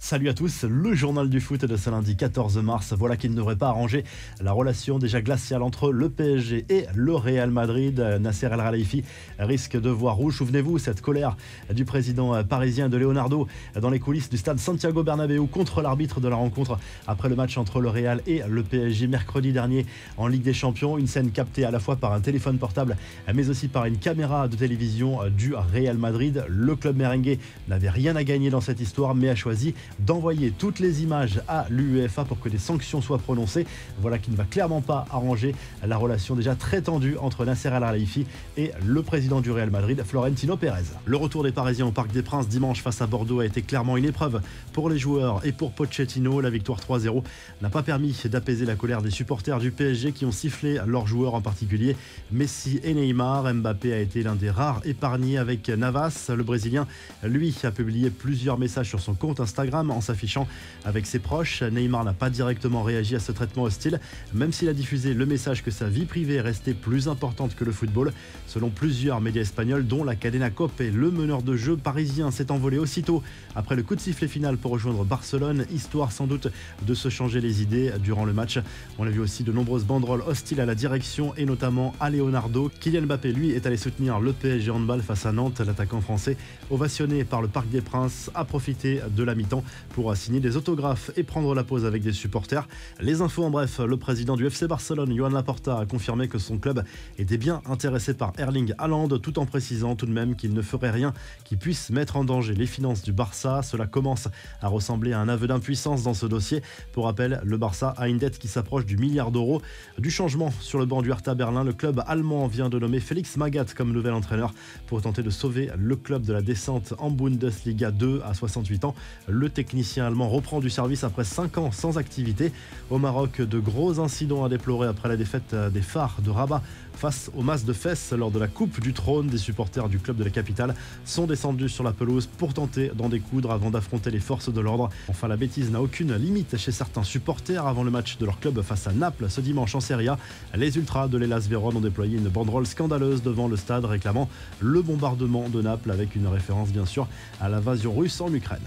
Salut à tous, le journal du foot de ce lundi 14 mars. Voilà qui ne devrait pas arranger la relation déjà glaciale entre le PSG et le Real Madrid. Nasser El Khelaifi risque de voir rouge. Souvenez-vous, cette colère du président parisien de Leonardo dans les coulisses du stade Santiago Bernabéu contre l'arbitre de la rencontre après le match entre le Real et le PSG mercredi dernier en Ligue des Champions. Une scène captée à la fois par un téléphone portable mais aussi par une caméra de télévision du Real Madrid. Le club merengue n'avait rien à gagner dans cette histoire mais a choisi d'envoyer toutes les images à l'UEFA pour que des sanctions soient prononcées. Voilà qui ne va clairement pas arranger la relation déjà très tendue entre Nasser El Khelaifi et le président du Real Madrid, Florentino Pérez. Le retour des Parisiens au Parc des Princes dimanche face à Bordeaux a été clairement une épreuve pour les joueurs et pour Pochettino. La victoire 3-0 n'a pas permis d'apaiser la colère des supporters du PSG qui ont sifflé leurs joueurs, en particulier Messi et Neymar. Mbappé a été l'un des rares épargnés avec Navas. Le Brésilien, lui, a publié plusieurs messages sur son compte Instagram en s'affichant avec ses proches. Neymar n'a pas directement réagi à ce traitement hostile, même s'il a diffusé le message que sa vie privée restait plus importante que le football. Selon plusieurs médias espagnols, dont la Cadena Cope, le meneur de jeu parisien s'est envolé aussitôt après le coup de sifflet final pour rejoindre Barcelone, histoire sans doute de se changer les idées durant le match. On a vu aussi de nombreuses banderoles hostiles à la direction et notamment à Leonardo. Kylian Mbappé, lui, est allé soutenir le PSG handball face à Nantes. L'attaquant français, ovationné par le Parc des Princes, a profité de la mi-temps pour signer des autographes et prendre la pause avec des supporters. Les infos en bref, le président du FC Barcelone, Joan Laporta, a confirmé que son club était bien intéressé par Erling Haaland, tout en précisant tout de même qu'il ne ferait rien qui puisse mettre en danger les finances du Barça. Cela commence à ressembler à un aveu d'impuissance dans ce dossier. Pour rappel, le Barça a une dette qui s'approche du milliard d'euros. Du changement sur le banc du Hertha Berlin, le club allemand vient de nommer Félix Magath comme nouvel entraîneur pour tenter de sauver le club de la descente en Bundesliga 2 à 68 ans. Le technicien allemand reprend du service après 5 ans sans activité. Au Maroc, de gros incidents à déplorer après la défaite des Phares de Rabat face au Mas de Fès lors de la Coupe du Trône. Des supporters du club de la capitale sont descendus sur la pelouse pour tenter d'en découdre avant d'affronter les forces de l'ordre. Enfin, la bêtise n'a aucune limite chez certains supporters. Avant le match de leur club face à Naples ce dimanche en Serie A, les Ultras de l'Hellas Vérone ont déployé une banderole scandaleuse devant le stade réclamant le bombardement de Naples, avec une référence bien sûr à l'invasion russe en Ukraine.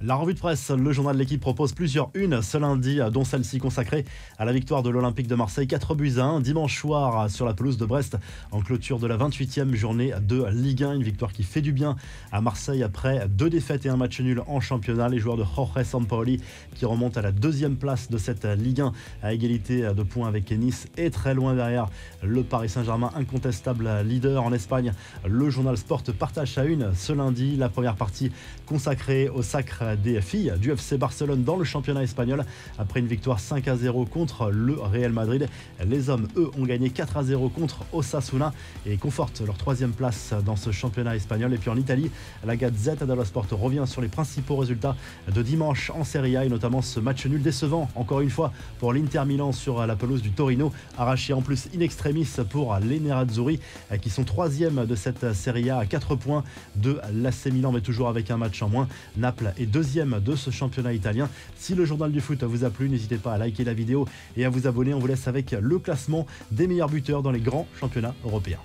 La revue de presse, le journal de l'équipe propose plusieurs unes ce lundi, dont celle-ci consacrée à la victoire de l'Olympique de Marseille 4-1 dimanche soir sur la pelouse de Brest en clôture de la 28e journée de Ligue 1. Une victoire qui fait du bien à Marseille après 2 défaites et un match nul en championnat. Les joueurs de Jorge Sampaoli, qui remontent à la 2e place de cette Ligue 1 à égalité de points avec Nice, et très loin derrière le Paris Saint-Germain, incontestable leader en Espagne. Le journal Sport partage sa une ce lundi la première partie consacrée au sacre des filles du FC Barcelone dans le championnat espagnol. Après une victoire 5-0 contre le Real Madrid, les hommes, eux, ont gagné 4-0 contre Osasuna et confortent leur 3e place dans ce championnat espagnol. Et puis en Italie, la Gazzetta dello Sport revient sur les principaux résultats de dimanche en Serie A et notamment ce match nul décevant, encore une fois, pour l'Inter Milan sur la pelouse du Torino, arraché en plus in extremis pour les Nerazzurri qui sont 3e de cette Serie A à 4 points de l'AC Milan, mais toujours avec un match en moins. Naples est 2e de ce championnat italien. Si le journal du foot vous a plu, n'hésitez pas à liker la vidéo et à vous abonner. On vous laisse avec le classement des meilleurs buteurs dans les grands championnats européens.